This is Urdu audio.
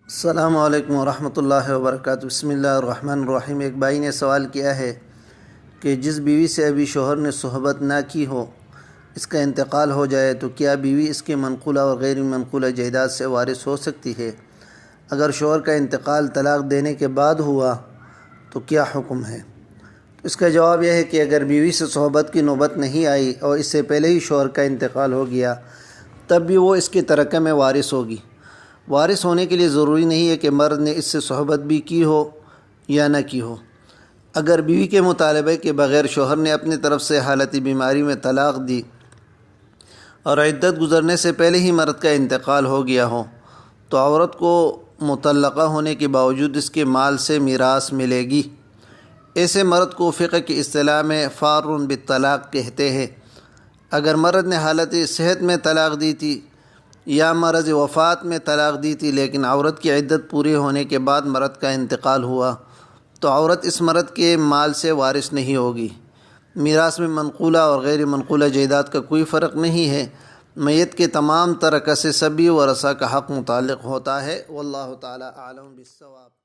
السلام علیکم ورحمۃ اللہ وبرکاتہ۔ بسم اللہ الرحمن الرحیم۔ ایک بھائی نے سوال کیا ہے کہ جس بیوی سے ابھی شوہر نے صحبت نہ کی ہو، اس کا انتقال ہو جائے تو کیا بیوی اس کے منقولہ اور غیر منقولہ جائیداد سے وارث ہو سکتی ہے؟ اگر شوہر کا انتقال طلاق دینے کے بعد ہوا تو کیا حکم ہے؟ اس کا جواب یہ ہے کہ اگر بیوی سے صحبت کی نوبت نہیں آئی اور اس سے پہلے ہی شوہر کا انتقال ہو گیا تب بھی وہ اس کے ترکہ میں وارث ہوگی۔ وارث ہونے کے لیے ضروری نہیں ہے کہ مرد نے اس سے صحبت بھی کی ہو یا نہ کی ہو۔ اگر بیوی کے مطالبے کے بغیر شوہر نے اپنی طرف سے حالت بیماری میں طلاق دی اور عدت گزرنے سے پہلے ہی مرد کا انتقال ہو گیا ہو تو عورت کو مطلقہ ہونے کے باوجود اس کے مال سے میراث ملے گی۔ ایسے مرد کو فقہ کی اصطلاح میں فار بالطلاق کہتے ہیں۔ اگر مرد نے حالت صحت میں طلاق دی تھی یا مرض وفات میں طلاق دی تھی لیکن عورت کی عدت پوری ہونے کے بعد مرد کا انتقال ہوا تو عورت اس مرد کے مال سے وارث نہیں ہوگی۔ میراث میں منقولہ اور غیر منقولہ جائیداد کا کوئی فرق نہیں ہے۔ میت کے تمام ترکہ سے سبھی ورثہ کا حق متعلق ہوتا ہے۔ واللہ تعالی اعلم بالصواب۔